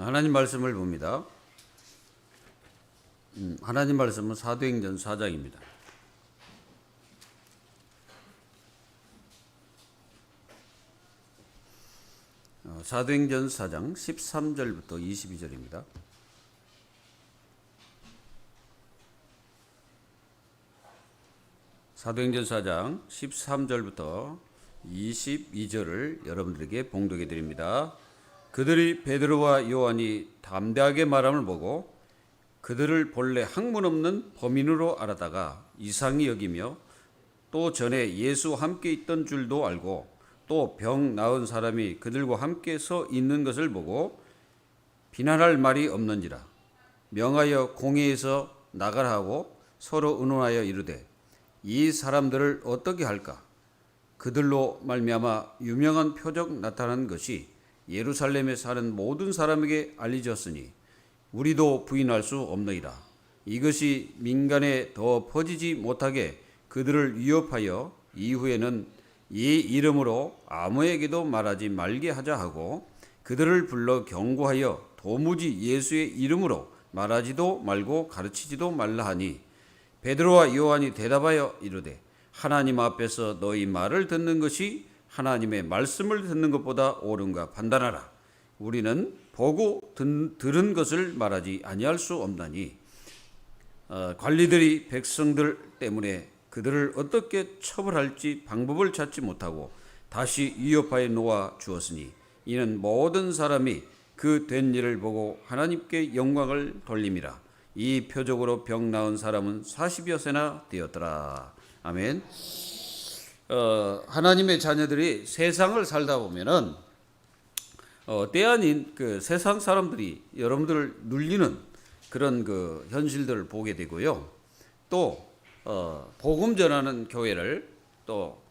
하나님 말씀을 봅니다. 하나님 말씀은 사도행전 4장입니다. 사도행전 4장 13절부터 22절입니다. 사도행전 4장 13절부터 22절을 여러분들에게 봉독해 드립니다. 그들이 베드로와 요한이 담대하게 말함을 보고 그들을 본래 학문 없는 범인으로 알았다가 이상히 여기며 또 전에 예수와 함께 있던 줄도 알고 또 병 나은 사람이 그들과 함께 서 있는 것을 보고 비난할 말이 없는지라 명하여 공회에서 나가라 하고 서로 의논하여 이르되 이 사람들을 어떻게 할까? 그들로 말미암아 유명한 표적 나타난 것이 예루살렘에 사는 모든 사람에게 알려졌으니 우리도 부인할 수 없느니라. 이것이 민간에 더 퍼지지 못하게 그들을 위협하여 이후에는 이 이름으로 아무에게도 말하지 말게 하자 하고 그들을 불러 경고하여 도무지 예수의 이름으로 말하지도 말고 가르치지도 말라 하니 베드로와 요한이 대답하여 이르되 하나님 앞에서 너희 말을 듣는 것이 하나님의 말씀을 듣는 것보다 옳은가 판단하라. 우리는 보고 들은 것을 말하지 아니할 수 없나니 관리들이 백성들 때문에 그들을 어떻게 처벌할지 방법을 찾지 못하고 다시 위협하여 놓아 주었으니 이는 모든 사람이 그 된 일을 보고 하나님께 영광을 돌림이라. 이 표적으로 병 나은 사람은 40여 세나 되었더라. 아멘. 하나님의 자녀들이 세상을 살다 보면은 때 아닌 그 세상 사람들이 여러분들을 눌리는 그런 그 현실들을 보게 되고요. 또 복음 전하는 교회를 또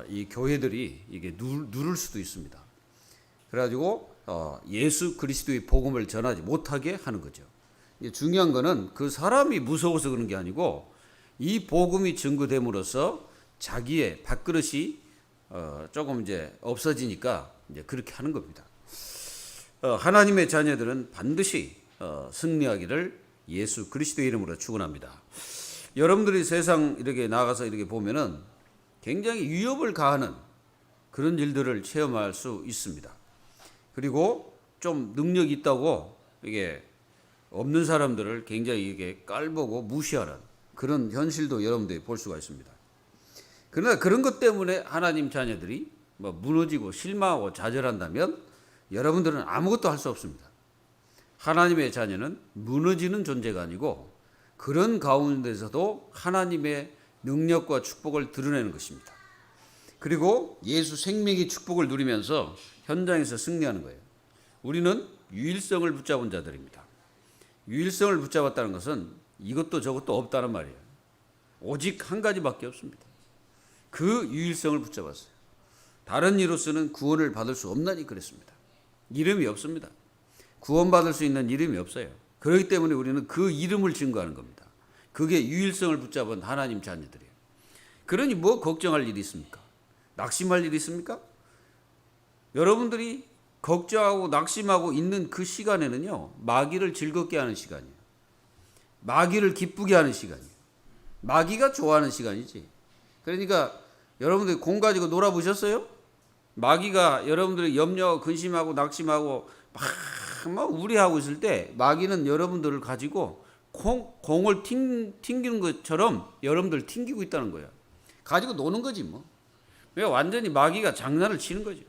이 교회들이 이게 누를 수도 있습니다. 그래가지고 예수 그리스도의 복음을 전하지 못하게 하는 거죠. 중요한 거는 그 사람이 무서워서 그런 게 아니고 이 복음이 증거됨으로써 자기의 밥그릇이 조금 이제 없어지니까 이제 그렇게 하는 겁니다. 하나님의 자녀들은 반드시 승리하기를 예수 그리스도의 이름으로 축원합니다. 여러분들이 세상 이렇게 나가서 이렇게 보면은 굉장히 위협을 가하는 그런 일들을 체험할 수 있습니다. 그리고 좀 능력이 있다고 이게 없는 사람들을 굉장히 이게 깔보고 무시하는 그런 현실도 여러분들이 볼 수가 있습니다. 그러나 그런 것 때문에 하나님 자녀들이 무너지고 실망하고 좌절한다면 여러분들은 아무것도 할 수 없습니다. 하나님의 자녀는 무너지는 존재가 아니고 그런 가운데서도 하나님의 능력과 축복을 드러내는 것입니다. 그리고 예수 생명의 축복을 누리면서 현장에서 승리하는 거예요. 우리는 유일성을 붙잡은 자들입니다. 유일성을 붙잡았다는 것은 이것도 저것도 없다는 말이에요. 오직 한 가지밖에 없습니다. 그 유일성을 붙잡았어요. 다른 이로서는 구원을 받을 수 없나니 그랬습니다. 이름이 없습니다. 구원받을 수 있는 이름이 없어요. 그렇기 때문에 우리는 그 이름을 증거하는 겁니다. 그게 유일성을 붙잡은 하나님 자녀들이에요. 그러니 뭐 걱정할 일이 있습니까? 낙심할 일이 있습니까? 여러분들이 걱정하고 낙심하고 있는 그 시간에는요, 마귀를 즐겁게 하는 시간이에요. 마귀를 기쁘게 하는 시간이에요. 마귀가 좋아하는 시간이지. 그러니까 여러분들이 공 가지고 놀아보셨어요? 마귀가 여러분들이 염려하고 근심하고 낙심하고 막 우려하고 있을 때 마귀는 여러분들을 가지고 공을 튕기는 것처럼 여러분들 튕기고 있다는 거예요. 가지고 노는 거지 뭐. 완전히 마귀가 장난을 치는 거죠.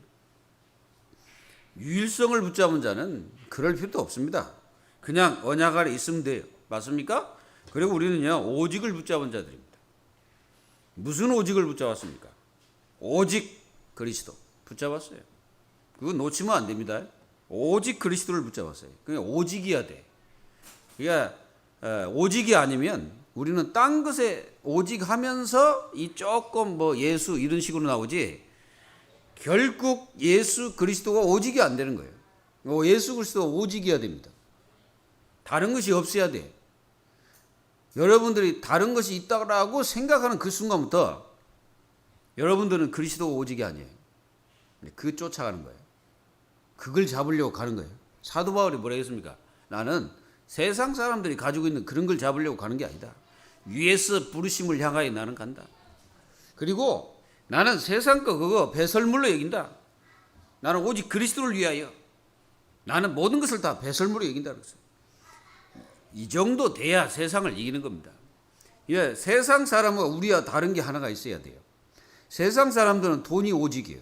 유일성을 붙잡은 자는 그럴 필요도 없습니다. 그냥 언약 아래 있으면 돼요. 맞습니까? 그리고 우리는요, 오직을 붙잡은 자들입니다. 무슨 오직을 붙잡았습니까? 오직 그리스도 붙잡았어요. 그거 놓치면 안 됩니다. 오직 그리스도를 붙잡았어요. 그냥 오직이어야 돼. 그러니까 오직이 아니면 우리는 딴 것에 오직하면서 이 조금 뭐 예수 이런 식으로 나오지 결국 예수 그리스도가 오직이 안 되는 거예요. 예수 그리스도가 오직이어야 됩니다. 다른 것이 없어야 돼. 여러분들이 다른 것이 있다고 생각하는 그 순간부터 여러분들은 그리스도가 오직이 아니에요. 그 쫓아가는 거예요. 그걸 잡으려고 가는 거예요. 사도 바울이 뭐라 했습니까? 나는 세상 사람들이 가지고 있는 그런 걸 잡으려고 가는 게 아니다. 위에서 부르심을 향하여 나는 간다. 그리고 나는 세상 거 그거 배설물로 여긴다. 나는 오직 그리스도를 위하여 나는 모든 것을 다 배설물로 여긴다 그랬어요. 이 정도 돼야 세상을 이기는 겁니다. 예, 세상 사람과 우리와 다른 게 하나가 있어야 돼요. 세상 사람들은 돈이 오직이에요.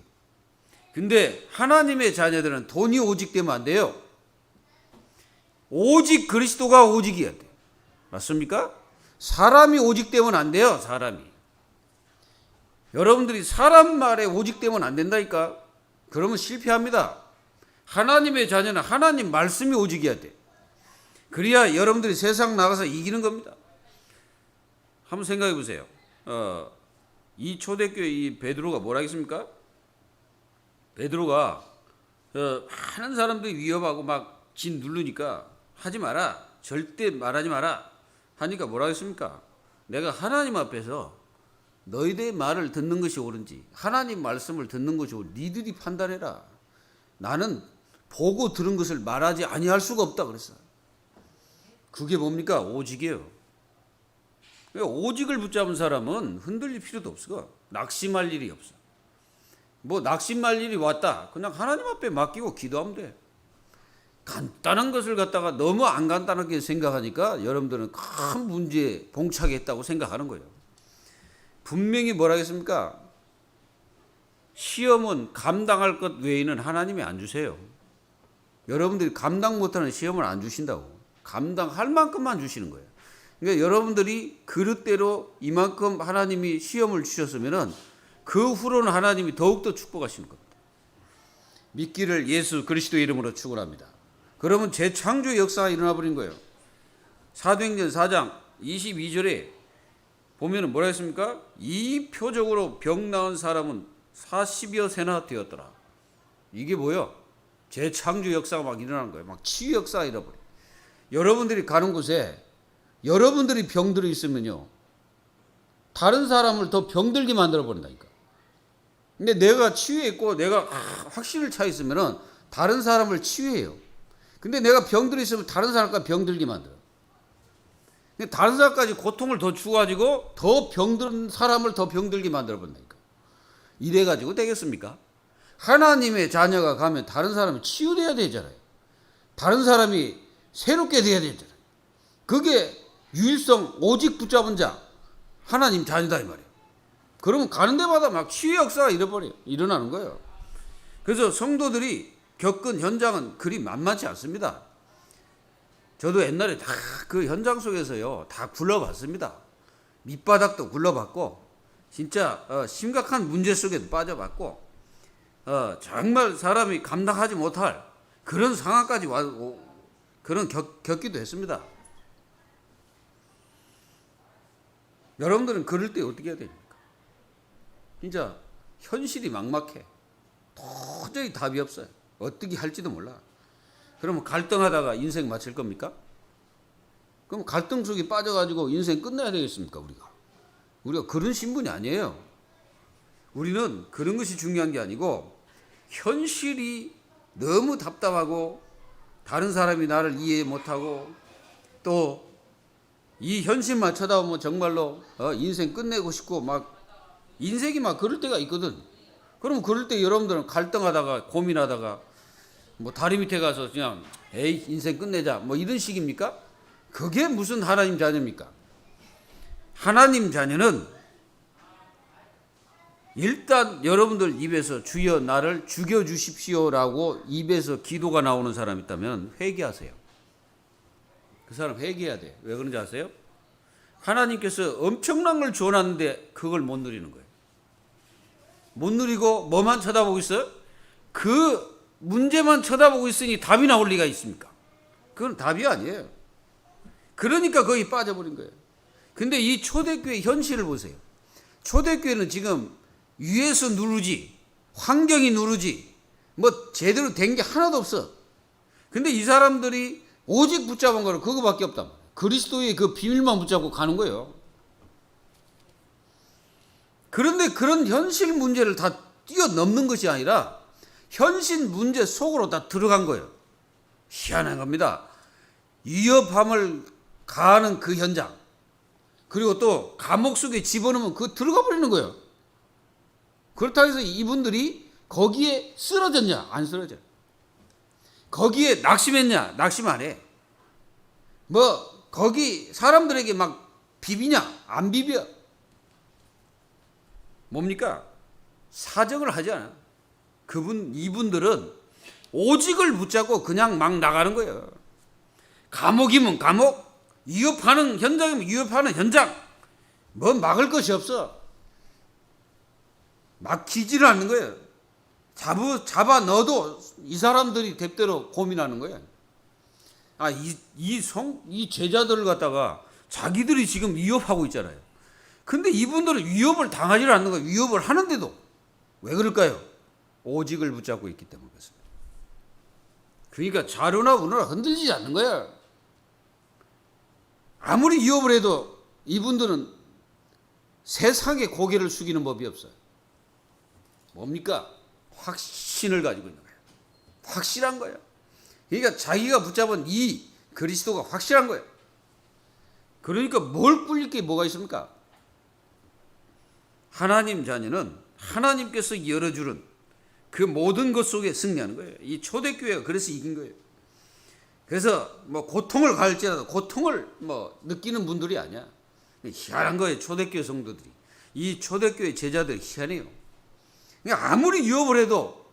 근데 하나님의 자녀들은 돈이 오직되면 안 돼요. 오직 그리스도가 오직이어야 돼요. 맞습니까? 사람이 오직되면 안 돼요. 사람이. 여러분들이 사람 말에 오직되면 안 된다니까. 그러면 실패합니다. 하나님의 자녀는 하나님 말씀이 오직이어야 돼. 그래야 여러분들이 세상 나가서 이기는 겁니다. 한번 생각해 보세요. 이 초대교회 이 베드로가 뭐라 했습니까? 베드로가 많은 사람들이 위협하고 막 진 누르니까 하지 마라. 절대 말하지 마라. 하니까 뭐라 했습니까? 내가 하나님 앞에서 너희들의 말을 듣는 것이 옳은지 하나님 말씀을 듣는 것이 옳은지 니들이 판단해라. 나는 보고 들은 것을 말하지 아니할 수가 없다 그랬어. 그게 뭡니까? 오직이에요. 오직을 붙잡은 사람은 흔들릴 필요도 없어. 낙심할 일이 없어. 뭐 낙심할 일이 왔다. 그냥 하나님 앞에 맡기고 기도하면 돼. 간단한 것을 갖다가 너무 안 간단하게 생각하니까 여러분들은 큰 문제에 봉착했다고 생각하는 거예요. 분명히 뭐라 했습니까? 시험은 감당할 것 외에는 하나님이 안 주세요. 여러분들이 감당 못하는 시험을 안 주신다고. 감당할 만큼만 주시는 거예요. 그러니까 여러분들이 그릇대로 이만큼 하나님이 시험을 주셨으면은 그 후로는 하나님이 더욱더 축복하시는 겁니다. 믿기를 예수 그리스도의 이름으로 축원합니다. 그러면 재창조 역사가 일어나 버린 거예요. 사도행전 4장 22절에 보면은 뭐라 했습니까? 이 표적으로 병 나은 사람은 40여 세나 되었더라. 이게 뭐야? 재창조 역사가 막 일어나는 거예요. 막 치유 역사가 일어나 버려. 여러분들이 가는 곳에 여러분들이 병들어 있으면요, 다른 사람을 더 병들게 만들어 버린다니까. 근데 내가 치유했고 내가 확신을 차 있으면은 다른 사람을 치유해요. 근데 내가 병들어 있으면 다른 사람까지 병들게 만들어. 근데 다른 사람까지 고통을 더 주가지고 더 병든 사람을 더 병들게 만들어 버린다니까. 이래 가지고 되겠습니까? 하나님의 자녀가 가면 다른 사람이 치유돼야 되잖아요. 다른 사람이 새롭게 돼야 되잖아요. 그게 유일성 오직 붙잡은 자 하나님 자녀다 이 말이에요. 그러면 가는 데마다 막 치유 역사가 일어나는 거예요. 그래서 성도들이 겪은 현장은 그리 만만치 않습니다. 저도 옛날에 다 그 현장 속에서요 다 굴러봤습니다. 밑바닥도 굴러봤고 진짜 심각한 문제 속에도 빠져봤고 정말 사람이 감당하지 못할 그런 상황까지 그런 겪기도 했습니다. 여러분들은 그럴 때 어떻게 해야 됩니까? 진짜 현실이 막막해. 도저히 답이 없어요. 어떻게 할지도 몰라. 그러면 갈등하다가 인생 마칠 겁니까? 그럼 갈등 속에 빠져가지고 인생 끝내야 되겠습니까? 우리가 그런 신분이 아니에요. 우리는 그런 것이 중요한 게 아니고 현실이 너무 답답하고 다른 사람이 나를 이해 못하고 또 이 현실만 쳐다보면 정말로 인생 끝내고 싶고 막 인생이 막 그럴 때가 있거든. 그럼 그럴 때 여러분들은 갈등하다가 고민하다가 뭐 다리 밑에 가서 그냥 에이 인생 끝내자 뭐 이런 식입니까? 그게 무슨 하나님 자녀입니까? 하나님 자녀는 일단 여러분들 입에서 주여 나를 죽여주십시오라고 입에서 기도가 나오는 사람 있다면 회개하세요. 그 사람 회개해야 돼. 왜 그런지 아세요? 하나님께서 엄청난 걸 주어놨는데 그걸 못 누리는 거예요. 못 누리고 뭐만 쳐다보고 있어요? 그 문제만 쳐다보고 있으니 답이 나올 리가 있습니까? 그건 답이 아니에요. 그러니까 거기 빠져버린 거예요. 근데 이 초대교회 현실을 보세요. 초대교회는 지금 위에서 누르지 환경이 누르지 뭐 제대로 된 게 하나도 없어. 근데 이 사람들이 오직 붙잡은 거는 그거밖에 없다. 그리스도의 그 비밀만 붙잡고 가는 거예요. 그런데 그런 현실 문제를 다 뛰어넘는 것이 아니라 현실 문제 속으로 다 들어간 거예요. 희한한 겁니다. 위협함을 가하는 그 현장, 그리고 또 감옥 속에 집어넣으면 그 들어가 버리는 거예요. 그렇다고 해서 이분들이 거기에 쓰러졌냐? 안 쓰러져. 거기에 낙심했냐? 낙심 안 해. 뭐 거기 사람들에게 막 비비냐? 안 비벼. 뭡니까? 사정을 하지 않아. 이분들은 오직을 붙잡고 그냥 막 나가는 거예요. 감옥이면 감옥, 위협하는 현장이면 위협하는 현장. 뭐 막을 것이 없어. 막히지를 않는 거예요. 잡아 넣어도 이 사람들이 대대로 고민하는 거예요. 이 제자들을 갖다가 자기들이 지금 위협하고 있잖아요. 근데 이분들은 위협을 당하지 않는 거예요. 위협을 하는데도. 왜 그럴까요? 오직을 붙잡고 있기 때문에 그렇습니다. 그러니까 좌로나 우로나 흔들리지 않는 거야. 아무리 위협을 해도 이분들은 세상에 고개를 숙이는 법이 없어요. 뭡니까? 확신을 가지고 있는 거예요. 확실한 거예요. 그러니까 자기가 붙잡은 이 그리스도가 확실한 거예요. 그러니까 뭘 꿀릴 게 뭐가 있습니까? 하나님 자녀는 하나님께서 열어주는 그 모든 것 속에 승리하는 거예요. 이 초대교회가 그래서 이긴 거예요. 그래서 뭐 고통을 가할지라도 고통을 뭐 느끼는 분들이 아니야. 희한한 거예요. 초대교회 성도들이. 이 초대교회 제자들이 희한해요. 그러니까 아무리 위협을 해도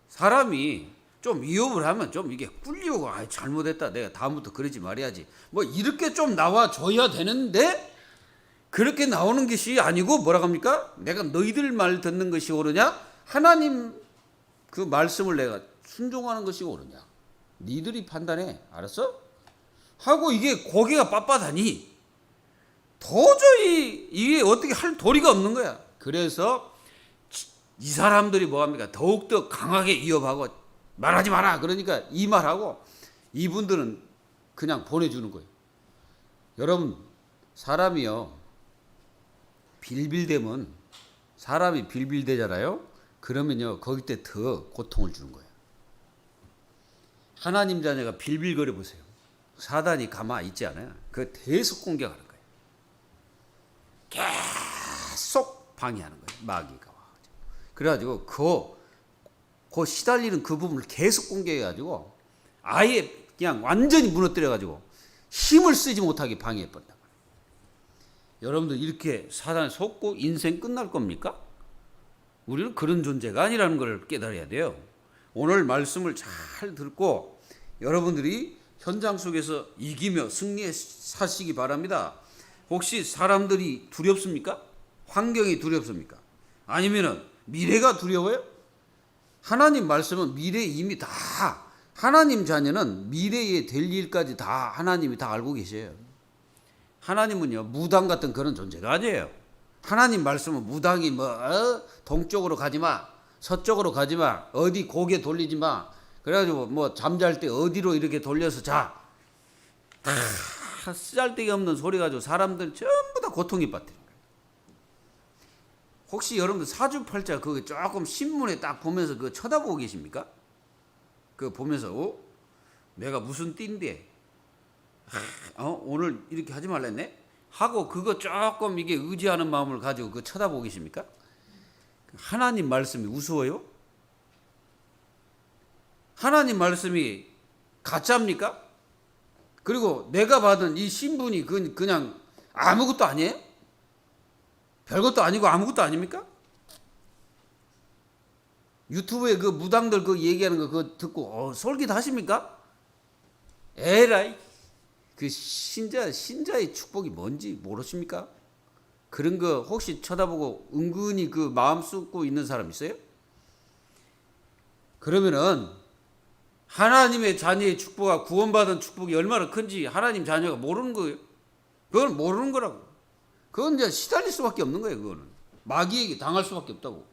사람이 좀 위협을 하면 좀 이게 꿀리고 잘못했다. 내가 다음부터 그러지 말아야지. 뭐 이렇게 좀 나와줘야 되는데 그렇게 나오는 것이 아니고 뭐라고 합니까? 내가 너희들 말 듣는 것이 옳으냐? 하나님 그 말씀을 내가 순종하는 것이 옳으냐? 니들이 판단해. 알았어? 하고 이게 고개가 빳빳하니 도저히 이게 어떻게 할 도리가 없는 거야. 그래서 이 사람들이 뭐합니까? 더욱더 강하게 위협하고 말하지 마라. 그러니까 이 말하고 이분들은 그냥 보내주는 거예요. 여러분, 사람이요. 빌빌대면 사람이 빌빌대잖아요. 그러면요 거기 때 더 고통을 주는 거예요. 하나님 자녀가 빌빌거려 보세요. 사단이 가만히 있지 않아요. 그 계속 공격하는 거예요. 계속 방해하는 거예요. 마귀가 와가지고. 그래가지고 그 시달리는 그 부분을 계속 공격해가지고 아예 그냥 완전히 무너뜨려가지고 힘을 쓰지 못하게 방해해버린다. 여러분들 이렇게 사단에 속고 인생 끝날 겁니까? 우리는 그런 존재가 아니라는 걸 깨달아야 돼요. 오늘 말씀을 잘 듣고 여러분들이 현장 속에서 이기며 승리해 사시기 바랍니다. 혹시 사람들이 두렵습니까? 환경이 두렵습니까? 아니면은 미래가 두려워요? 하나님 말씀은 미래 이미 다 하나님 자녀는 미래에 될 일까지 다 하나님이 다 알고 계셔요. 하나님은요 무당 같은 그런 존재가 아니에요. 하나님 말씀은 무당이 동쪽으로 가지마, 서쪽으로 가지마, 어디 고개 돌리지 마. 그래가지고 뭐 잠잘 때 어디로 이렇게 돌려서 자. 다 쓰잘데기 없는 소리 가지고 사람들 전부 다 고통이 빠뜨린 거예요. 혹시 여러분들 사주팔자 그거 조금 신문에 딱 보면서 그거 쳐다보고 계십니까? 그거 보면서 내가 무슨 띠인데 오늘 이렇게 하지 말랬네? 하고 그거 조금 이게 의지하는 마음을 가지고 그거 쳐다보고 계십니까? 하나님 말씀이 우스워요? 하나님 말씀이 가짜입니까? 그리고 내가 받은 이 신분이 그냥 아무것도 아니에요? 별것도 아니고 아무것도 아닙니까? 유튜브에 그 무당들 그 얘기하는 거 그거 듣고 솔깃 하십니까? 에라이 그 신자의 축복이 뭔지 모르십니까? 그런 거 혹시 쳐다보고 은근히 그 마음 쏟고 있는 사람 있어요? 그러면은 하나님의 자녀의 축복과 구원받은 축복이 얼마나 큰지 하나님 자녀가 모르는 거예요. 그건 모르는 거라고. 그건 이제 시달릴 수밖에 없는 거예요. 그거는 마귀에게 당할 수밖에 없다고.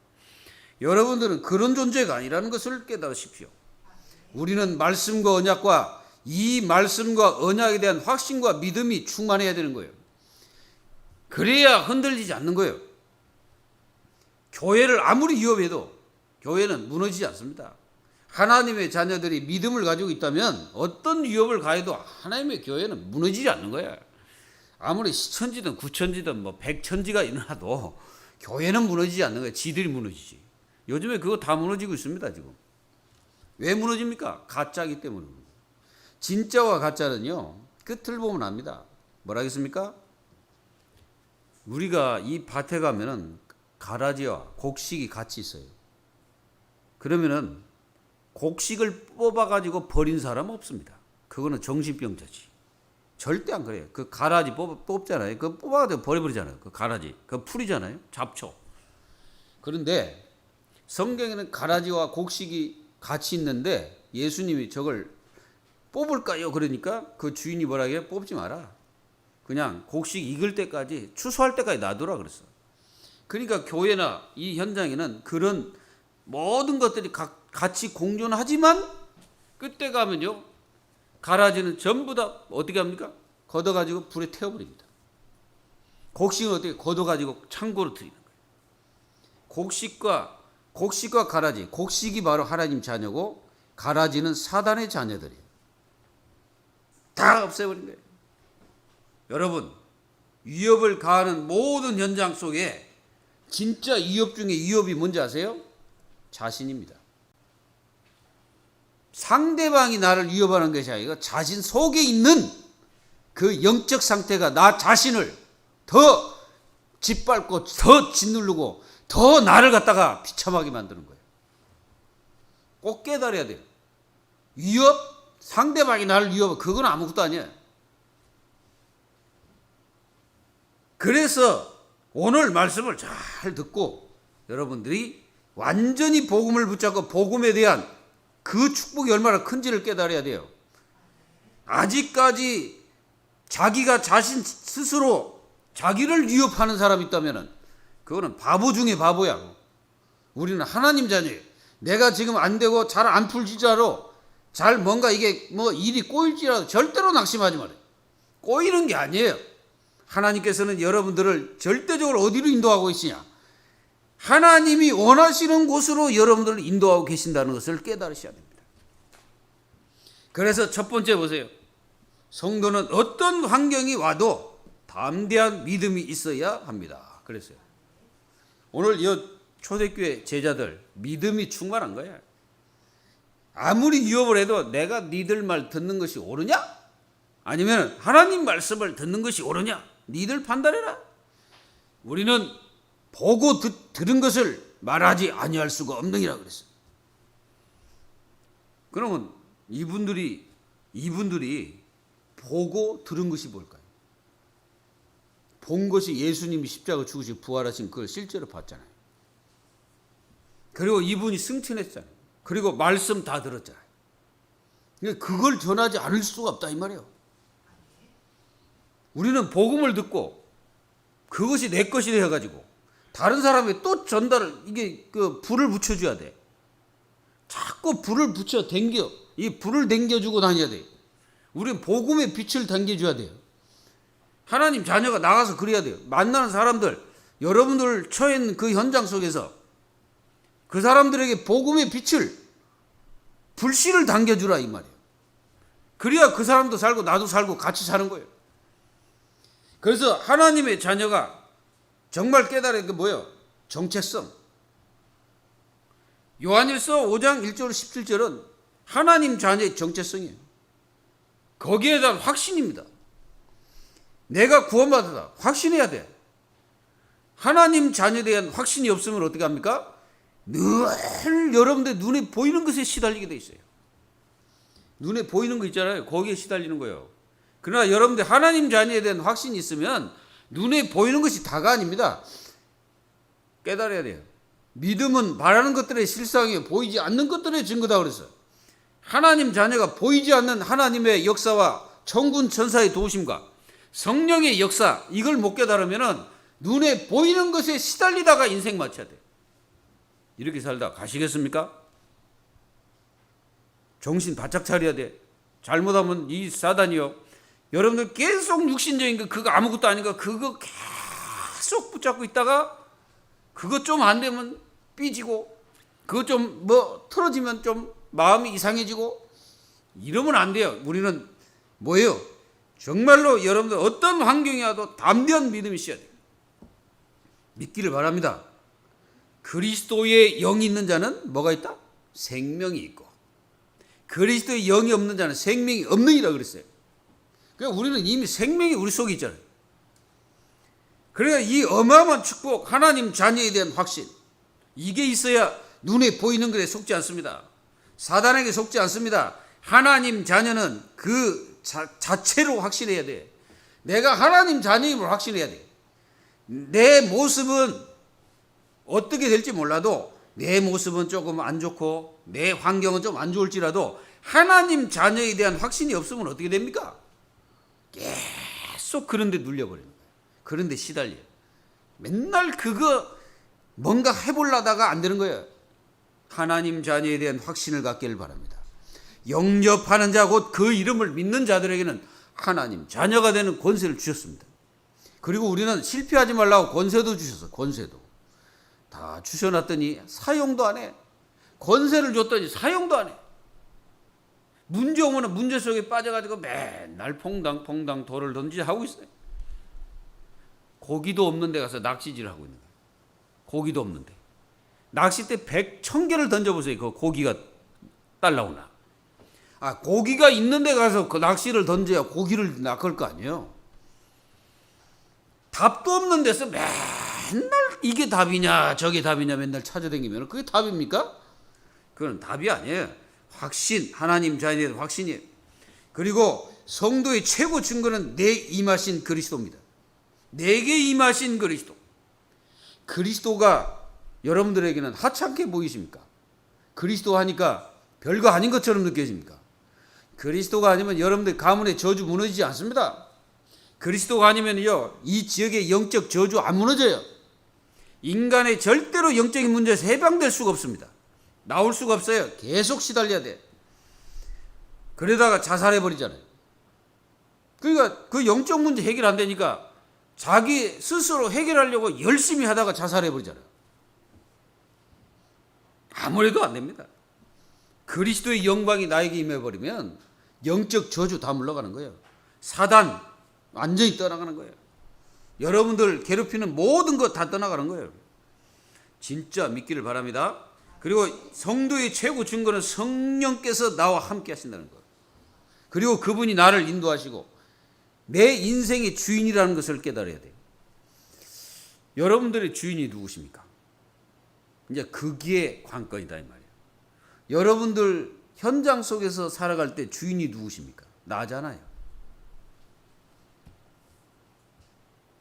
여러분들은 그런 존재가 아니라는 것을 깨달으십시오. 우리는 말씀과 언약과 이 말씀과 언약에 대한 확신과 믿음이 충만해야 되는 거예요. 그래야 흔들리지 않는 거예요. 교회를 아무리 위협해도 교회는 무너지지 않습니다. 하나님의 자녀들이 믿음을 가지고 있다면 어떤 위협을 가해도 하나님의 교회는 무너지지 않는 거야. 아무리 시천지든 구천지든 뭐 백천지가 일어나도 교회는 무너지지 않는 거야. 지들이 무너지지. 요즘에 그거 다 무너지고 있습니다, 지금. 왜 무너집니까? 가짜이기 때문에. 진짜와 가짜는요, 끝을 보면 압니다. 뭐라겠습니까? 우리가 이 밭에 가면은 가라지와 곡식이 같이 있어요. 그러면은 곡식을 뽑아가지고 버린 사람 없습니다. 그거는 정신병자지. 절대 안 그래요. 그 가라지 뽑잖아요. 그거 뽑아가지고 버려버리잖아요. 그 가라지. 그거 풀이잖아요. 잡초. 그런데 성경에는 가라지와 곡식이 같이 있는데 예수님이 저걸 뽑을까요? 그러니까 그 주인이 뭐라 해요? 뽑지 마라. 그냥 곡식 익을 때까지, 추수할 때까지 놔두라 그랬어. 그러니까 교회나 이 현장에는 그런 모든 것들이 같이 공존하지만 끝에 가면요, 가라지는 전부 다 어떻게 합니까? 걷어가지고 불에 태워버립니다. 곡식은 어떻게 걷어가지고 창고로 드리는 거예요. 곡식과 가라지, 곡식이 바로 하나님 자녀고 가라지는 사단의 자녀들이에요. 다 없애버린 거예요. 여러분, 위협을 가하는 모든 현장 속에 진짜 위협 중에 위협이 뭔지 아세요? 자신입니다. 상대방이 나를 위협하는 것이 아니라 자신 속에 있는 그 영적 상태가 나 자신을 더 짓밟고 더 짓누르고 더 나를 갖다가 비참하게 만드는 거예요. 꼭 깨달아야 돼요. 위협, 상대방이 나를 위협해, 그건 아무것도 아니에요. 그래서 오늘 말씀을 잘 듣고 여러분들이 완전히 복음을 붙잡고 복음에 대한 그 축복이 얼마나 큰지를 깨달아야 돼요. 아직까지 자기가 자신 스스로 자기를 위협하는 사람이 있다면 그거는 바보 중에 바보야. 우리는 하나님 자녀예요. 내가 지금 안 되고 잘 안 풀지자로 잘 뭔가 이게 뭐 일이 꼬일지라도 절대로 낙심하지 말아요. 꼬이는 게 아니에요. 하나님께서는 여러분들을 절대적으로 어디로 인도하고 있으냐? 하나님이 원하시는 곳으로 여러분들을 인도하고 계신다는 것을 깨달으셔야 됩니다. 그래서 첫 번째 보세요. 성도는 어떤 환경이 와도 담대한 믿음이 있어야 합니다. 그랬어요. 오늘 이 초대교회 제자들 믿음이 충만한 거야. 아무리 위협을 해도 내가 니들 말 듣는 것이 옳으냐? 아니면 하나님 말씀을 듣는 것이 옳으냐? 니들 판단해라. 우리는 보고 들은 것을 말하지 아니할 수가 없느니라 그랬어요. 그러면 이분들이 보고 들은 것이 뭘까요? 본 것이 예수님이 십자가 죽으시고 부활하신 그걸 실제로 봤잖아요. 그리고 이분이 승천했잖아요. 그리고 말씀 다 들었잖아요. 그걸 전하지 않을 수가 없다 이 말이에요. 우리는 복음을 듣고 그것이 내 것이 되어가지고 다른 사람에게 또 전달을, 이게 그 불을 붙여줘야 돼. 자꾸 불을 붙여 당겨, 이 불을 당겨주고 다녀야 돼. 우리는 복음의 빛을 당겨줘야 돼요. 하나님 자녀가 나가서 그래야 돼요. 만나는 사람들, 여러분들 처해 있는 그 현장 속에서 그 사람들에게 복음의 빛을, 불씨를 당겨주라 이 말이에요. 그래야 그 사람도 살고 나도 살고 같이 사는 거예요. 그래서 하나님의 자녀가 정말 깨달은 게 뭐예요? 정체성. 요한일서 5장 1절 17절은 하나님 자녀의 정체성이에요. 거기에 대한 확신입니다. 내가 구원받았다. 확신해야 돼. 하나님 자녀에 대한 확신이 없으면 어떻게 합니까? 늘 여러분들 눈에 보이는 것에 시달리게 돼 있어요. 눈에 보이는 거 있잖아요. 거기에 시달리는 거예요. 그러나 여러분들 하나님 자녀에 대한 확신이 있으면 눈에 보이는 것이 다가 아닙니다. 깨달아야 돼요. 믿음은 바라는 것들의 실상이에요. 보이지 않는 것들의 증거다 그랬어요. 하나님 자녀가 보이지 않는 하나님의 역사와 천군 천사의 도우심과 성령의 역사, 이걸 못 깨달으면 눈에 보이는 것에 시달리다가 인생 마쳐야 돼요. 이렇게 살다 가시겠습니까? 정신 바짝 차려야 돼. 잘못하면 이 사단이요, 여러분들 계속 육신적인 거, 그거 아무것도 아닌 거, 그거 계속 붙잡고 있다가 그거 좀 안 되면 삐지고, 그거 좀 뭐 틀어지면 좀 마음이 이상해지고 이러면 안 돼요. 우리는 뭐예요? 정말로 여러분들 어떤 환경이 와도 담대한 믿음이 있어야 돼요. 믿기를 바랍니다. 그리스도의 영이 있는 자는 뭐가 있다? 생명이 있고, 그리스도의 영이 없는 자는 생명이 없느니라 그랬어요. 그러니까 우리는 이미 생명이 우리 속에 있잖아요. 그러니까 이 어마어마한 축복, 하나님 자녀에 대한 확신, 이게 있어야 눈에 보이는 것에 속지 않습니다. 사단에게 속지 않습니다. 하나님 자녀는 그 자체로 확신해야 돼. 내가 하나님 자녀임을 확신해야 돼. 내 모습은 어떻게 될지 몰라도, 내 모습은 조금 안 좋고 내 환경은 좀 안 좋을지라도 하나님 자녀에 대한 확신이 없으면 어떻게 됩니까? 계속 그런 데 눌려버려요. 그런 데 시달려요. 맨날 그거 뭔가 해보려다가 안 되는 거예요. 하나님 자녀에 대한 확신을 갖기를 바랍니다. 영접하는 자, 곧 그 이름을 믿는 자들에게는 하나님 자녀가 되는 권세를 주셨습니다. 그리고 우리는 실패하지 말라고 권세도 주셨어. 권세도 다 주셔놨더니 사용도 안 해. 권세를 줬더니 사용도 안 해. 문제 오면 문제 속에 빠져가지고 맨날 퐁당퐁당 돌을 던지지 하고 있어요. 고기도 없는 데 가서 낚시질을 하고 있는 거예요. 고기도 없는데 낚싯대 100,000개를 던져보세요. 그 고기가 딸라오나. 고기가 있는 데 가서 그 낚시를 던져야 고기를 낚을 거 아니에요. 답도 없는 데서 맨날 이게 답이냐 저게 답이냐 맨날 찾아다니면 그게 답입니까? 그건 답이 아니에요. 확신, 하나님 자녀에 대한 확신이에요. 그리고 성도의 최고 증거는 내 임하신 그리스도입니다. 내게 임하신 그리스도. 그리스도가 여러분들에게는 하찮게 보이십니까? 그리스도 하니까 별거 아닌 것처럼 느껴집니까? 그리스도가 아니면 여러분들 가문의 저주 무너지지 않습니다. 그리스도가 아니면요, 이 지역의 영적 저주 안 무너져요. 인간의 절대로 영적인 문제에서 해방될 수가 없습니다. 나올 수가 없어요. 계속 시달려야 돼. 그러다가 자살해버리잖아요. 그러니까 그 영적 문제 해결 안 되니까 자기 스스로 해결하려고 열심히 하다가 자살해버리잖아요. 아무래도 안 됩니다. 그리스도의 영광이 나에게 임해버리면 영적 저주 다 물러가는 거예요. 사단 완전히 떠나가는 거예요. 여러분들 괴롭히는 모든 것 다 떠나가는 거예요. 진짜 믿기를 바랍니다. 그리고 성도의 최고 증거는 성령께서 나와 함께 하신다는 것. 그리고 그분이 나를 인도하시고 내 인생의 주인이라는 것을 깨달아야 돼요. 여러분들의 주인이 누구십니까? 이제 그게 관건이다 이 말이에요. 여러분들 현장 속에서 살아갈 때 주인이 누구십니까? 나잖아요.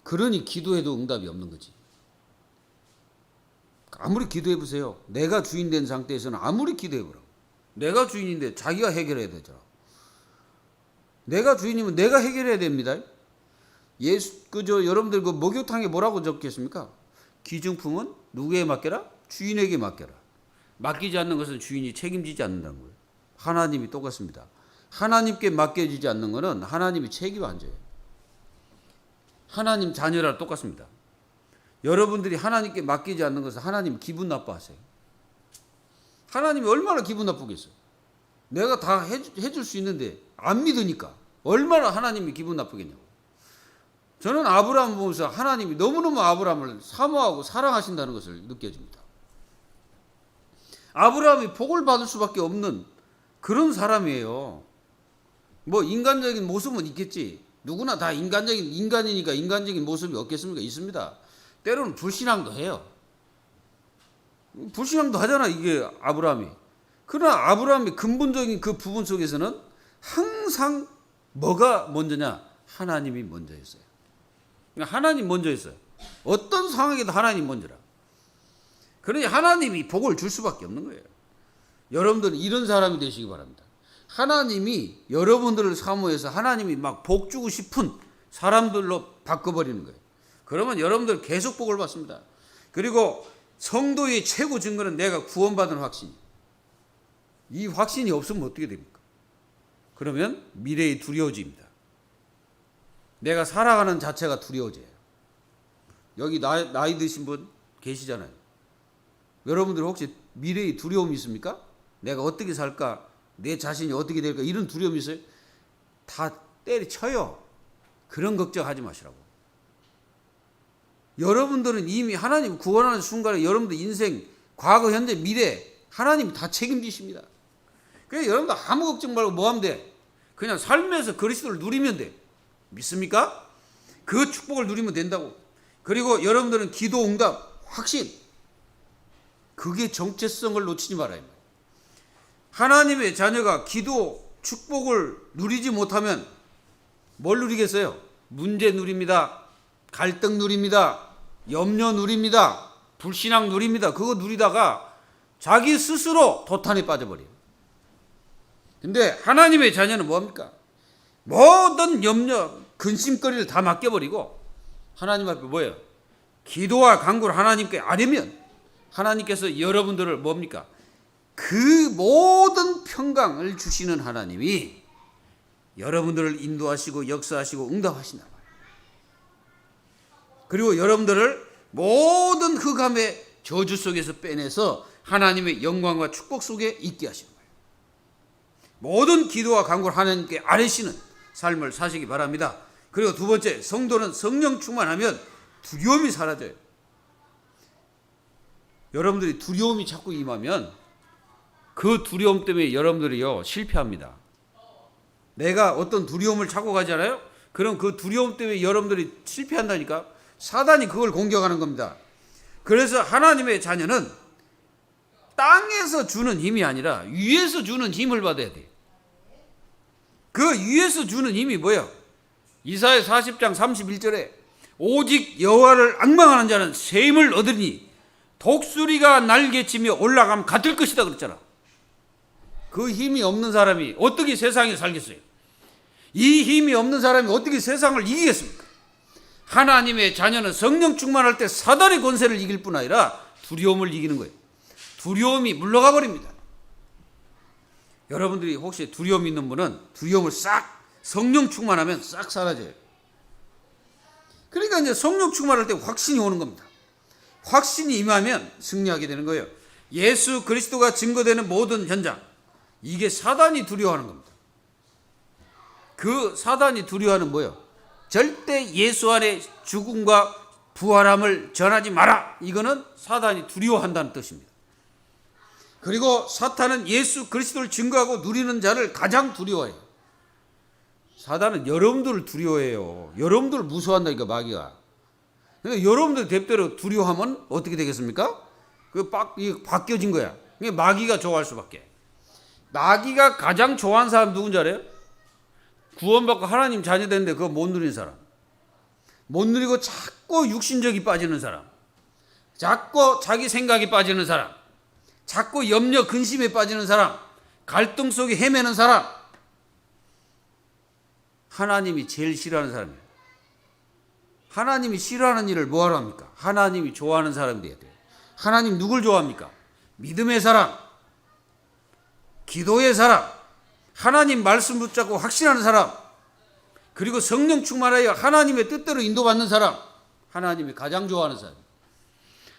그러니 기도해도 응답이 없는 거지. 아무리 기도해 보세요. 내가 주인 된 상태에서는 아무리 기도해 보라고. 내가 주인인데 자기가 해결해야 되잖아. 내가 주인이면 내가 해결해야 됩니다. 여러분들 그 목욕탕에 뭐라고 적겠습니까? 기증품은 누구에게 맡겨라? 주인에게 맡겨라. 맡기지 않는 것은 주인이 책임지지 않는다는 거예요. 하나님이 똑같습니다. 하나님께 맡겨지지 않는 것은 하나님이 책임 안 져요. 하나님 자녀라 똑같습니다. 여러분들이 하나님께 맡기지 않는 것은 하나님 기분 나빠하세요. 하나님이 얼마나 기분 나쁘겠어요. 내가 다 해줄 수 있는데 안 믿으니까 얼마나 하나님이 기분 나쁘겠냐고. 저는 아브라함을 보면서 하나님이 너무너무 아브라함을 사모하고 사랑하신다는 것을 느껴집니다. 아브라함이 복을 받을 수밖에 없는 그런 사람이에요. 뭐 인간적인 모습은 있겠지. 누구나 다 인간이니까 인간적인 모습이 없겠습니까? 있습니다. 때로는 불신앙도 해요. 불신앙도 하잖아, 이게 아브라함이. 그러나 아브라함의 근본적인 그 부분 속에서는 항상 뭐가 먼저냐? 하나님이 먼저였어요. 하나님 먼저였어요. 어떤 상황에도 하나님 먼저라. 그러니 하나님이 복을 줄 수밖에 없는 거예요. 여러분들은 이런 사람이 되시기 바랍니다. 하나님이 여러분들을 사모해서 하나님이 막 복 주고 싶은 사람들로 바꿔버리는 거예요. 그러면 여러분들 계속 복을 받습니다. 그리고 성도의 최고 증거는 내가 구원받은 확신. 이 확신이 없으면 어떻게 됩니까? 그러면 미래에 두려워집니다. 내가 살아가는 자체가 두려워져요. 여기 나이 드신 분 계시잖아요. 여러분들 혹시 미래에 두려움이 있습니까? 내가 어떻게 살까? 내 자신이 어떻게 될까? 이런 두려움이 있어요. 다 때려쳐요. 그런 걱정하지 마시라고. 여러분들은 이미 하나님 구원하는 순간에 여러분들 인생, 과거, 현재, 미래 하나님이 다 책임지십니다. 그래서 여러분들 아무 걱정 말고 뭐 하면 돼? 그냥 삶에서 그리스도를 누리면 돼. 믿습니까? 그 축복을 누리면 된다고. 그리고 여러분들은 기도 응답, 확신. 그게 정체성을 놓치지 말아요. 하나님의 자녀가 기도, 축복을 누리지 못하면 뭘 누리겠어요? 문제 누립니다. 갈등 누립니다. 염려 누립니다. 불신앙 누립니다. 그거 누리다가 자기 스스로 도탄에 빠져버려요. 근데 하나님의 자녀는 뭐합니까? 모든 염려, 근심거리를 다 맡겨버리고 하나님 앞에 뭐예요? 기도와 간구를 하나님께 아뢰면 하나님께서 여러분들을 뭡니까? 그 모든 평강을 주시는 하나님이 여러분들을 인도하시고 역사하시고 응답하신다. 그리고 여러분들을 모든 흑암의 저주 속에서 빼내서 하나님의 영광과 축복 속에 있게 하시는 거예요. 모든 기도와 간구를 하나님께 아뢰시는 삶을 사시기 바랍니다. 그리고 두 번째, 성도는 성령 충만하면 두려움이 사라져요. 여러분들이 두려움이 자꾸 임하면 그 두려움 때문에 여러분들이요 실패합니다. 내가 어떤 두려움을 찾고 가잖아요. 그럼 그 두려움 때문에 여러분들이 실패한다니까. 사단이 그걸 공격하는 겁니다. 그래서 하나님의 자녀는 땅에서 주는 힘이 아니라 위에서 주는 힘을 받아야 돼요. 그 위에서 주는 힘이 뭐예요? 이사야 40장 31절에 오직 여호와를 앙망하는 자는 새 힘을 얻으니 독수리가 날개치며 올라가면 같을 것이다 그랬잖아. 그 힘이 없는 사람이 어떻게 세상에 살겠어요? 이 힘이 없는 사람이 어떻게 세상을 이기겠습니까? 하나님의 자녀는 성령 충만할 때 사단의 권세를 이길 뿐 아니라 두려움을 이기는 거예요. 두려움이 물러가 버립니다. 여러분들이 혹시 두려움 있는 분은 두려움을 싹 성령 충만하면 싹 사라져요. 그러니까 이제 성령 충만할 때 확신이 오는 겁니다. 확신이 임하면 승리하게 되는 거예요. 예수 그리스도가 증거되는 모든 현장, 이게 사단이 두려워하는 겁니다. 그 사단이 두려워하는 뭐예요? 절대 예수 안에 죽음과 부활함을 전하지 마라. 이거는 사단이 두려워한다는 뜻입니다. 그리고 사탄은 예수 그리스도를 증거하고 누리는 자를 가장 두려워해요. 사단은 여러분들을 두려워해요. 여러분들을 무서워한다니까 마귀가. 그러니까 여러분들 대대로 두려워하면 어떻게 되겠습니까? 바뀌어진 거야. 그러니까 마귀가 좋아할 수밖에. 마귀가 가장 좋아하는 사람 누군지 알아요? 구원받고 하나님 자녀 됐는데 그거 못 누리는 사람. 못 누리고 자꾸 육신적이 빠지는 사람. 자꾸 자기 생각이 빠지는 사람. 자꾸 염려 근심에 빠지는 사람. 갈등 속에 헤매는 사람. 하나님이 제일 싫어하는 사람이에요. 하나님이 싫어하는 일을 뭐하러 합니까? 하나님이 좋아하는 사람이 돼야 돼요. 하나님 누굴 좋아합니까? 믿음의 사람, 기도의 사람, 하나님 말씀 붙잡고 확신하는 사람, 그리고 성령 충만하여 하나님의 뜻대로 인도받는 사람. 하나님이 가장 좋아하는 사람.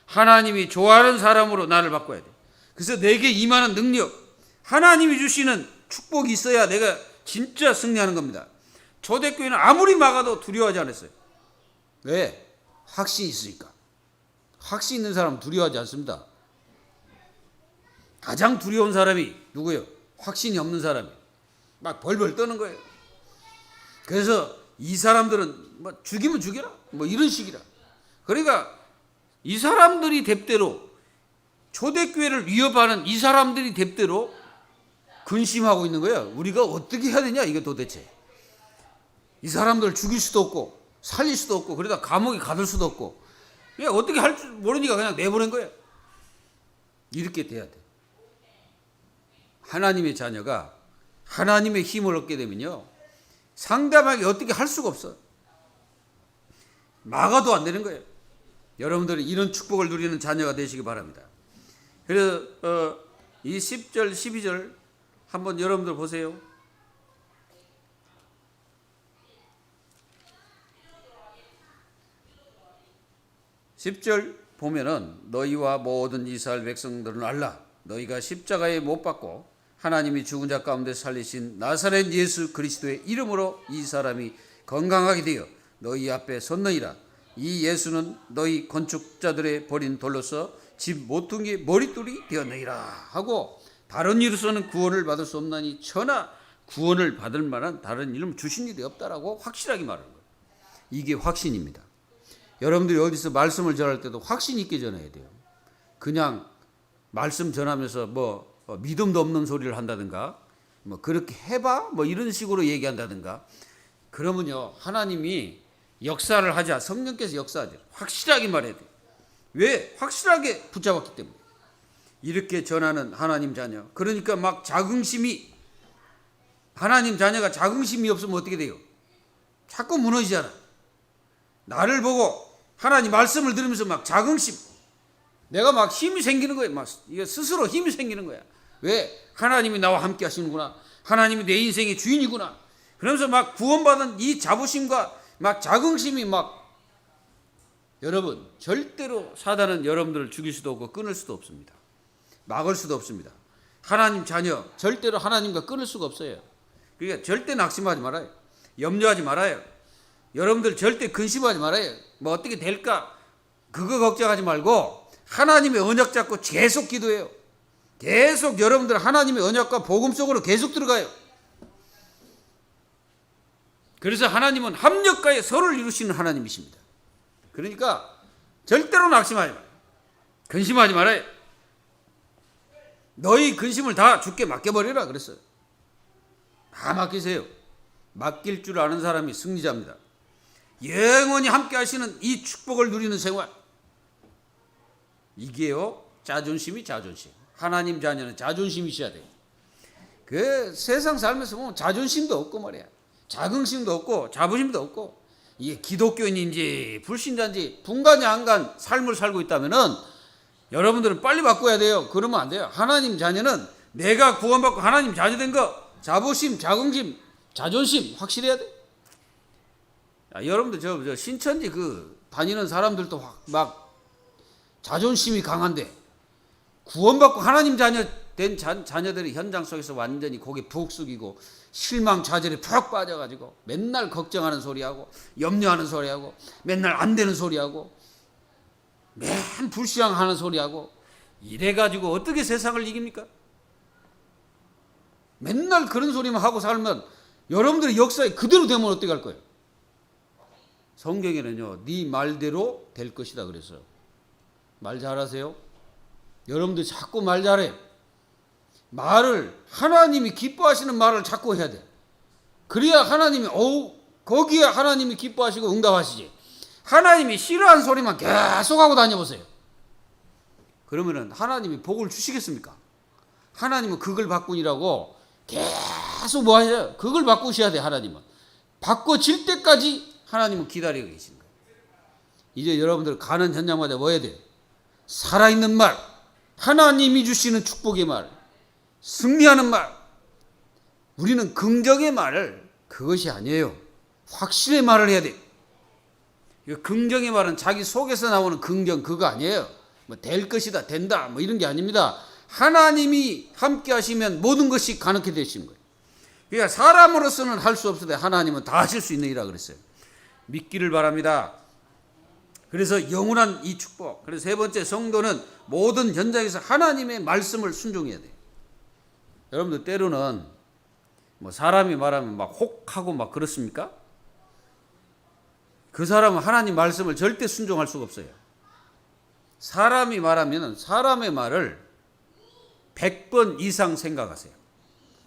하나님이 좋아하는 사람으로 나를 바꿔야 돼. 그래서 내게 임하는 능력, 하나님이 주시는 축복이 있어야 내가 진짜 승리하는 겁니다. 초대교회는 아무리 막아도 두려워하지 않았어요. 왜? 확신이 있으니까. 확신 있는 사람은 두려워하지 않습니다. 가장 두려운 사람이 누구예요? 확신이 없는 사람이. 막 벌벌 떠는 거예요. 그래서 이 사람들은 뭐 죽이면 죽여라, 뭐 이런 식이라. 그러니까 이 사람들이 뎁대로 초대교회를 위협하는 이 사람들이 뎁대로 근심하고 있는 거예요. 우리가 어떻게 해야 되냐 이게 도대체. 이 사람들 죽일 수도 없고 살릴 수도 없고 그러다 감옥에 가둘 수도 없고 그냥 어떻게 할 줄 모르니까 그냥 내보낸 거예요. 이렇게 돼야 돼. 하나님의 자녀가 하나님의 힘을 얻게 되면요 상대방이 어떻게 할 수가 없어. 막아도 안 되는 거예요. 여러분들이 이런 축복을 누리는 자녀가 되시기 바랍니다. 그래서 이 10절 12절 한번 여러분들 보세요. 10절 보면은 너희와 모든 이스라엘 백성들은 알라. 너희가 십자가에 못 박고 하나님이 죽은 자 가운데 살리신 나사렛 예수 그리스도의 이름으로 이 사람이 건강하게 되어 너희 앞에 섰느니라. 이 예수는 너희 건축자들의 버린 돌로서 집 모퉁이의 머릿돌이 되었느니라 하고, 다른 이로서는 구원을 받을 수 없나니 천하 구원을 받을 만한 다른 이름 주신 일이 없다라고 확실하게 말하는 거예요. 이게 확신입니다. 여러분들이 어디서 말씀을 전할 때도 확신 있게 전해야 돼요. 그냥 말씀 전하면서 믿음도 없는 소리를 한다든가 그렇게 해봐 이런 식으로 얘기한다든가 그러면요, 하나님이 역사를 하자, 성령께서 역사하자, 확실하게 말해야 돼요. 왜? 확실하게 붙잡았기 때문에. 이렇게 전하는 하나님 자녀, 그러니까 막 자긍심이, 하나님 자녀가 자긍심이 없으면 어떻게 돼요? 자꾸 무너지잖아. 나를 보고 하나님 말씀을 들으면서 막 자긍심, 내가 막 힘이 생기는 거예요. 막 이게 스스로 힘이 생기는 거야. 왜? 하나님이 나와 함께 하시는구나, 하나님이 내 인생의 주인이구나, 그러면서 막 구원받은 이 자부심과 막 자긍심이 여러분, 절대로 사단은 여러분들을 죽일 수도 없고 끊을 수도 없습니다. 막을 수도 없습니다. 하나님 자녀 절대로 하나님과 끊을 수가 없어요. 그러니까 절대 낙심하지 말아요. 염려하지 말아요. 여러분들 절대 근심하지 말아요. 어떻게 될까 그거 걱정하지 말고 하나님의 언약 잡고 계속 기도해요. 계속 여러분들 하나님의 언약과 복음 속으로 계속 들어가요. 그래서 하나님은 합력가에 서로를 이루시는 하나님이십니다. 그러니까 절대로 낙심하지 말아요. 근심하지 말아요. 너희 근심을 다 주께 맡겨버리라 그랬어요. 다 맡기세요. 맡길 줄 아는 사람이 승리자입니다. 영원히 함께 하시는 이 축복을 누리는 생활, 이게요 자존심이 자존심. 하나님 자녀는 자존심이 있어야 돼요. 그 세상 살면서 보면 자존심도 없고 말이야, 자긍심도 없고 자부심도 없고, 이게 기독교인인지 불신자인지 분간이 안 간 삶을 살고 있다면은 여러분들은 빨리 바꿔야 돼요. 그러면 안 돼요. 하나님 자녀는 내가 구원받고 하나님 자녀 된 거, 자부심, 자긍심, 자존심 확실해야 돼. 여러분들 저 신천지 다니는 사람들도 막 자존심이 강한데, 구원받고 하나님 자녀 된 자녀들이 현장 속에서 완전히 고개 푹 숙이고 실망 좌절에 푹 빠져가지고 맨날 걱정하는 소리하고 염려하는 소리하고 맨날 안 되는 소리하고 맨 불쌍하는 소리하고 이래가지고 어떻게 세상을 이깁니까? 맨날 그런 소리만 하고 살면 여러분들의 역사에 그대로 되면 어떻게 할 거예요? 성경에는요, 네 말대로 될 것이다 그랬어요. 말 잘하세요? 여러분들 자꾸 말 잘해요. 말을, 하나님이 기뻐하시는 말을 자꾸 해야 돼. 그래야 하나님이 거기에 하나님이 기뻐하시고 응답하시지. 하나님이 싫어하는 소리만 계속 하고 다녀보세요. 그러면은 하나님이 복을 주시겠습니까? 하나님은 그걸 바꾸니라고 계속 하셔요. 그걸 바꾸셔야 돼. 하나님은 바꿔질 때까지 하나님은 기다리고 계시는 거예요. 이제 여러분들 가는 현장마다 뭐 해야 돼? 살아있는 말, 하나님이 주시는 축복의 말, 승리하는 말. 우리는 긍정의 말을, 그것이 아니에요. 확실의 말을 해야 돼. 긍정의 말은 자기 속에서 나오는 긍정, 그거 아니에요. 될 것이다, 된다, 이런 게 아닙니다. 하나님이 함께 하시면 모든 것이 가능하게 되시는 거예요. 그러니까 사람으로서는 할 수 없으되 하나님은 다 하실 수 있느니라 그랬어요. 믿기를 바랍니다. 그래서 영원한 이 축복. 그래서 세 번째, 성도는 모든 현장에서 하나님의 말씀을 순종해야 돼요. 여러분들 때로는 사람이 말하면 막 혹하고 막 그렇습니까? 그 사람은 하나님 말씀을 절대 순종할 수가 없어요. 사람이 말하면 사람의 말을 100번 이상 생각하세요.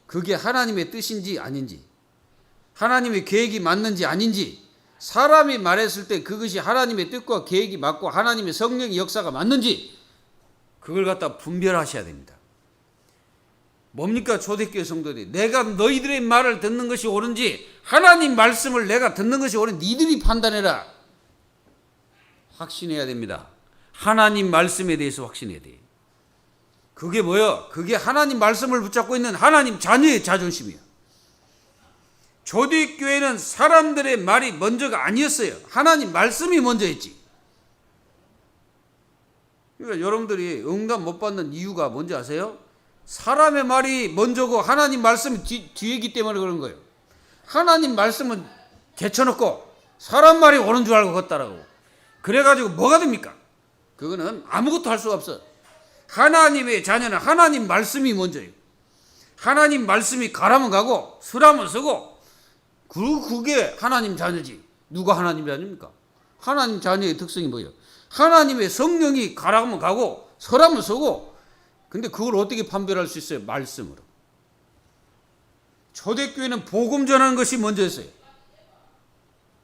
그게 하나님의 뜻인지 아닌지, 하나님의 계획이 맞는지 아닌지, 사람이 말했을 때 그것이 하나님의 뜻과 계획이 맞고 하나님의 성령의 역사가 맞는지, 그걸 갖다 분별하셔야 됩니다. 뭡니까? 초대교회 성도들이 내가 너희들의 말을 듣는 것이 옳은지, 하나님 말씀을 내가 듣는 것이 옳은지 니들이 판단해라. 확신해야 됩니다. 하나님 말씀에 대해서 확신해야 돼요. 그게 뭐예요? 그게 하나님 말씀을 붙잡고 있는 하나님 자녀의 자존심이에요. 초대교회는 사람들의 말이 먼저가 아니었어요. 하나님 말씀이 먼저였지. 그러니까 여러분들이 응답 못 받는 이유가 뭔지 아세요? 사람의 말이 먼저고 하나님 말씀이 뒤에기 때문에 그런 거예요. 하나님 말씀은 제쳐놓고 사람 말이 옳은 줄 알고 걷다라고. 그래가지고 뭐가 됩니까? 그거는 아무것도 할 수가 없어. 하나님의 자녀는 하나님 말씀이 먼저예요. 하나님 말씀이 가라면 가고 서라면 서고 그게 하나님 자녀지. 누가 하나님 자녀입니까? 하나님 자녀의 특성이 뭐예요? 하나님의 성령이 가라면 가고 서라면 서고. 근데 그걸 어떻게 판별할 수 있어요? 말씀으로. 초대교회는 복음 전하는 것이 먼저였어요.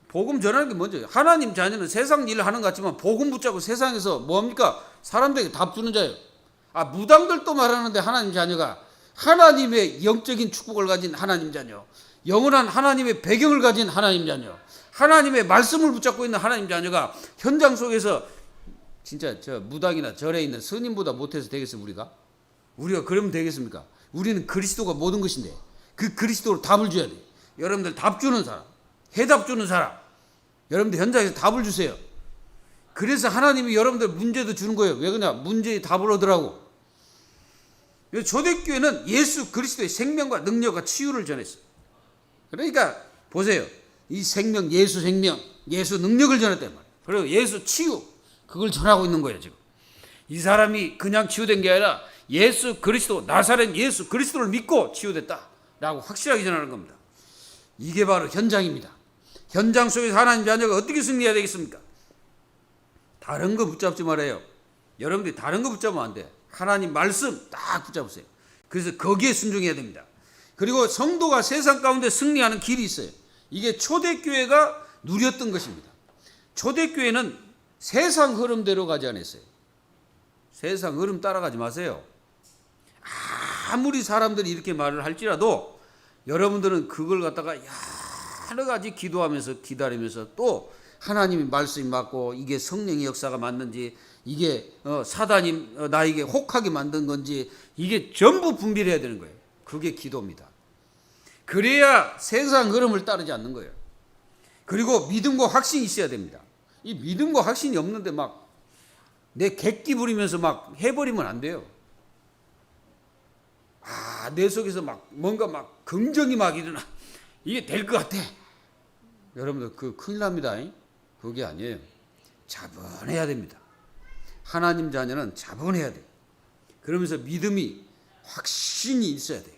복음 전하는 게 먼저예요. 하나님 자녀는 세상 일을 하는 것 같지만 복음 붙잡고 세상에서 뭐합니까? 사람들에게 답 주는 자예요. 무당들도 말하는데 하나님 자녀가 하나님의 영적인 축복을 가진 하나님 자녀, 영원한 하나님의 배경을 가진 하나님 자녀, 하나님의 말씀을 붙잡고 있는 하나님 자녀가 현장 속에서 진짜 저 무당이나 절에 있는 스님보다 못해서 되겠어요? 우리가 그러면 되겠습니까? 우리는 그리스도가 모든 것인데 그 그리스도로 답을 줘야 돼요. 여러분들 답 주는 사람, 해답 주는 사람, 여러분들 현장에서 답을 주세요. 그래서 하나님이 여러분들 문제도 주는 거예요. 왜 그러냐? 문제의 답을 얻으라고. 초대교회는 예수 그리스도의 생명과 능력과 치유를 전했어요. 그러니까 보세요. 이 생명, 예수 능력을 전했단 말이에요. 그리고 예수 치유, 그걸 전하고 있는 거예요, 지금. 이 사람이 그냥 치유된 게 아니라 예수 그리스도, 나사렛 예수 그리스도를 믿고 치유됐다라고 확실하게 전하는 겁니다. 이게 바로 현장입니다. 현장 속에서 하나님 자녀가 어떻게 승리해야 되겠습니까? 다른 거 붙잡지 말아요. 여러분들이 다른 거 붙잡으면 안 돼. 하나님 말씀 딱 붙잡으세요. 그래서 거기에 순종해야 됩니다. 그리고 성도가 세상 가운데 승리하는 길이 있어요. 이게 초대교회가 누렸던 것입니다. 초대교회는 세상 흐름대로 가지 않았어요. 세상 흐름 따라가지 마세요. 아무리 사람들이 이렇게 말을 할지라도 여러분들은 그걸 갖다가 여러 가지 기도하면서 기다리면서 또 하나님의 말씀이 맞고 이게 성령의 역사가 맞는지, 이게 사단이 나에게 혹하게 만든 건지, 이게 전부 분별해야 되는 거예요. 그게 기도입니다. 그래야 세상 흐름을 따르지 않는 거예요. 그리고 믿음과 확신이 있어야 됩니다. 이 믿음과 확신이 없는데 막 내 객기 부리면서 막 해버리면 안 돼요. 내 속에서 막 뭔가 막 긍정이 막 일어나. 이게 될 것 같아. 여러분들 그 큰일 납니다. 그게 아니에요. 자본해야 됩니다. 하나님 자녀는 자본해야 돼요. 그러면서 믿음이 확신이 있어야 돼요.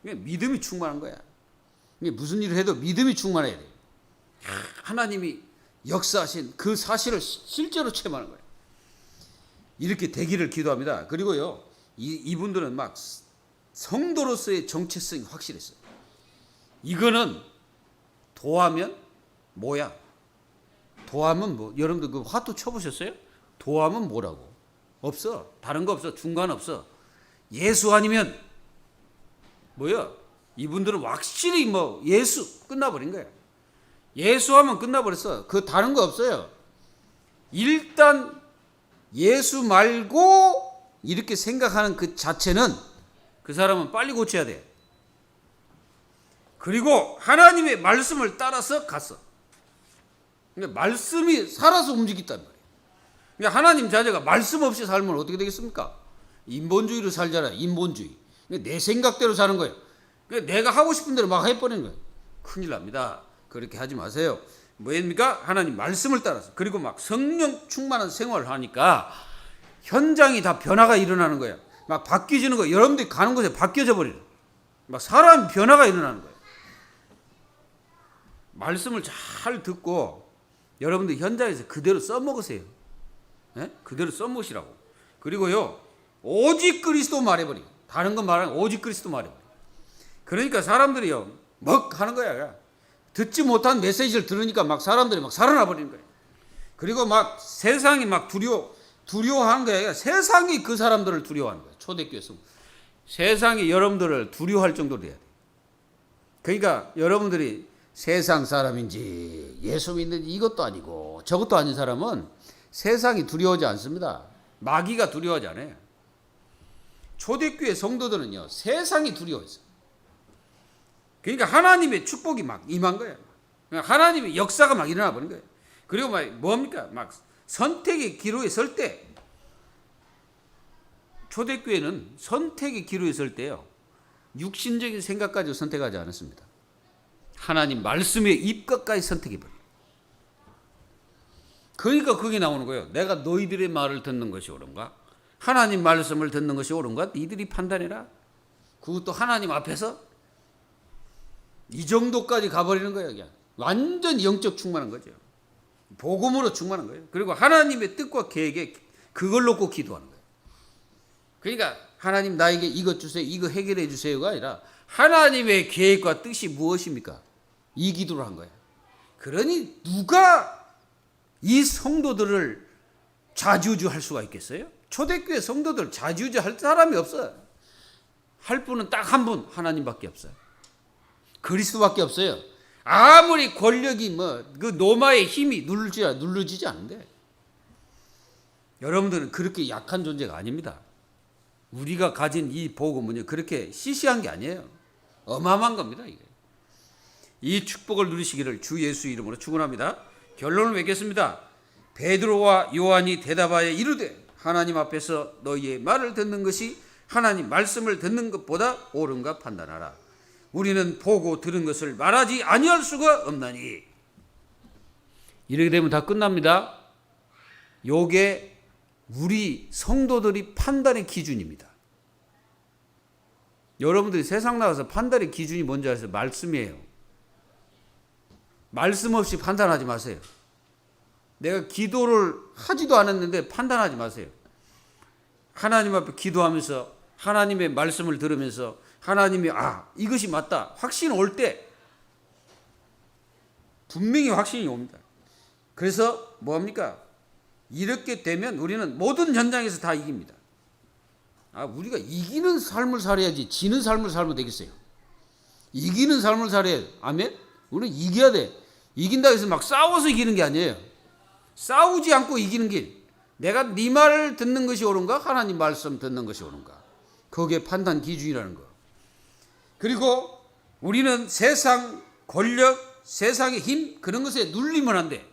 믿음이 충만한 거야. 무슨 일을 해도 믿음이 충만해야 돼요. 하나님이 역사하신 그 사실을 실제로 체험하는 거예요. 이렇게 되기를 기도합니다. 그리고요, 이분들은 막 성도로서의 정체성이 확실했어요. 이거는 도하면 뭐야? 도하면 뭐? 여러분들 그 화투 쳐보셨어요? 도하면 뭐라고? 없어. 다른 거 없어. 중간 없어. 예수 아니면 뭐야? 이분들은 확실히 뭐 예수 끝나버린 거야. 예수하면 끝나버렸어. 그 다른 거 없어요. 일단 예수 말고 이렇게 생각하는 그 자체는 그 사람은 빨리 고쳐야 돼. 그리고 하나님의 말씀을 따라서 갔어. 그러니까 말씀이 살아서 움직였단 말이에요. 그러니까 하나님 자녀가 말씀 없이 살면 어떻게 되겠습니까? 인본주의로 살잖아요. 인본주의. 그러니까 내 생각대로 사는 거예요. 그러니까 내가 하고 싶은 대로 막 해버리는 거예요. 큰일 납니다. 그렇게 하지 마세요. 뭐입니까? 하나님 말씀을 따라서. 그리고 막 성령 충만한 생활을 하니까 현장이 다 변화가 일어나는 거예요. 막 바뀌어지는 거예요. 여러분들이 가는 곳에 바뀌어져 버려요. 막 사람 변화가 일어나는 거예요. 말씀을 잘 듣고 여러분들 현장에서 그대로 써먹으세요. 네? 그대로 써먹으시라고. 그리고요, 오직 그리스도 말해버리고, 다른 건 말하는 오직 그리스도 말해버리고. 그러니까 사람들이요, 먹 하는 거야. 듣지 못한 메시지를 들으니까 막 사람들이 막 살아나 버리는 거예요. 그리고 막 세상이 막 두려워하는 거예요. 세상이 그 사람들을 두려워하는 거예요. 초대교회에서 세상이 여러분들을 두려워할 정도로 돼야 돼요. 그러니까 여러분들이 세상 사람인지 예수 믿는지 이것도 아니고 저것도 아닌 사람은 세상이 두려워하지 않습니다. 마귀가 두려워하지 않아요. 초대교회 성도들은요, 세상이 두려워했어요. 그러니까 하나님의 축복이 막 임한 거예요. 하나님의 역사가 막 일어나 버린 거예요. 그리고 막 뭡니까? 막 선택의 기로에 설 때 초대교회는 선택의 기로에 설 때요, 육신적인 생각 가지고 선택하지 않았습니다. 하나님 말씀의 입각까지 선택해버려요. 그러니까 그게 나오는 거예요. 내가 너희들의 말을 듣는 것이 옳은가? 하나님 말씀을 듣는 것이 옳은가? 니들이 판단해라. 그것도 하나님 앞에서 이 정도까지 가버리는 거예요. 그냥 완전 영적 충만한 거죠. 복음으로 충만한 거예요. 그리고 하나님의 뜻과 계획에 그걸 놓고 기도하는 거예요. 그러니까 하나님 나에게 이것 주세요, 이거 해결해 주세요가 아니라 하나님의 계획과 뜻이 무엇입니까? 이 기도를 한 거예요. 그러니 누가 이 성도들을 좌지우지할 수가 있겠어요? 초대교회 성도들 좌지우지할 사람이 없어요. 할 분은 딱 한 분, 하나님밖에 없어요. 그리스도밖에 없어요. 아무리 권력이 그 노마의 힘이 누르지지 않는데, 여러분들은 그렇게 약한 존재가 아닙니다. 우리가 가진 이 복음은요, 그렇게 시시한 게 아니에요. 어마어마한 겁니다, 이게. 이 축복을 누리시기를 주 예수 이름으로 축원합니다. 결론을 맺겠습니다. 베드로와 요한이 대답하여 이르되 하나님 앞에서 너희의 말을 듣는 것이 하나님 말씀을 듣는 것보다 옳은가 판단하라. 우리는 보고 들은 것을 말하지 아니할 수가 없나니. 이렇게 되면 다 끝납니다. 요게 우리 성도들이 판단의 기준입니다. 여러분들이 세상 나가서 판단의 기준이 뭔지 아세요? 말씀이에요. 말씀 없이 판단하지 마세요. 내가 기도를 하지도 않았는데 판단하지 마세요. 하나님 앞에 기도하면서 하나님의 말씀을 들으면서 하나님이 이것이 맞다 확신 올 때 분명히 확신이 옵니다. 그래서 뭐합니까? 이렇게 되면 우리는 모든 현장에서 다 이깁니다. 우리가 이기는 삶을 살아야지 지는 삶을 살면 되겠어요? 이기는 삶을 살아야 돼. 아멘? 우리는 이겨야 돼. 이긴다고 해서 막 싸워서 이기는 게 아니에요. 싸우지 않고 이기는 길. 내가 네 말을 듣는 것이 옳은가? 하나님 말씀 듣는 것이 옳은가? 그게 판단 기준이라는 거. 그리고 우리는 세상 권력, 세상의 힘 그런 것에 눌리면 안 돼.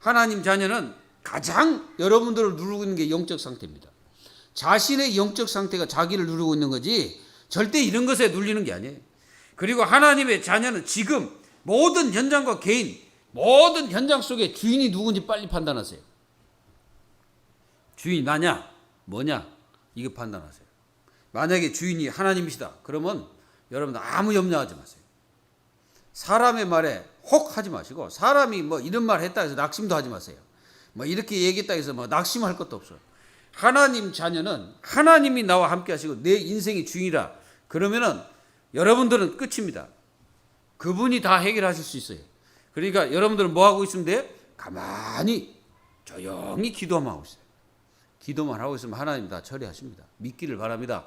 하나님 자녀는 가장 여러분들을 누르고 있는 게 영적 상태입니다. 자신의 영적 상태가 자기를 누르고 있는 거지 절대 이런 것에 눌리는 게 아니에요. 그리고 하나님의 자녀는 지금 모든 현장과 개인, 모든 현장 속에 주인이 누군지 빨리 판단하세요. 주인이 나냐, 뭐냐, 이거 판단하세요. 만약에 주인이 하나님이시다, 그러면 여러분 아무 염려하지 마세요. 사람의 말에 혹 하지 마시고, 사람이 이런 말 했다 해서 낙심도 하지 마세요. 이렇게 얘기했다 해서 낙심할 것도 없어요. 하나님 자녀는 하나님이 나와 함께 하시고 내 인생의 주인이라 그러면은 여러분들은 끝입니다. 그분이 다 해결하실 수 있어요. 그러니까 여러분들은 뭐 하고 있으면 돼요? 가만히 조용히 기도만 하고 있어요. 기도만 하고 있으면 하나님 다 처리하십니다. 믿기를 바랍니다.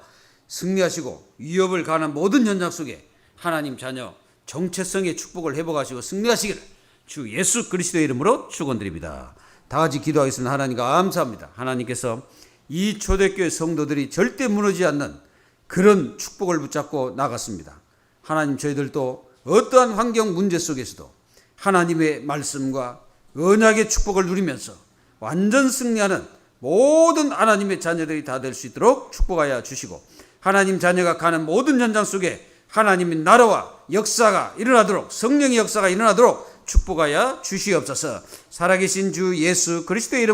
승리하시고 위협을 가는 모든 현장 속에 하나님 자녀 정체성의 축복을 회복하시고 승리하시기를 주 예수 그리스도의 이름으로 축원드립니다. 다 같이 기도하겠습니다. 하나님 감사합니다. 하나님께서 이 초대교회 성도들이 절대 무너지지 않는 그런 축복을 붙잡고 나갔습니다. 하나님 저희들도 어떠한 환경 문제 속에서도 하나님의 말씀과 언약의 축복을 누리면서 완전 승리하는 모든 하나님의 자녀들이 다 될 수 있도록 축복하여 주시고 하나님 자녀가 가는 모든 현장 속에 하나님의 나라와 역사가 일어나도록 성령의 역사가 일어나도록 축복하여 주시옵소서. 살아계신 주 예수 그리스도의 이름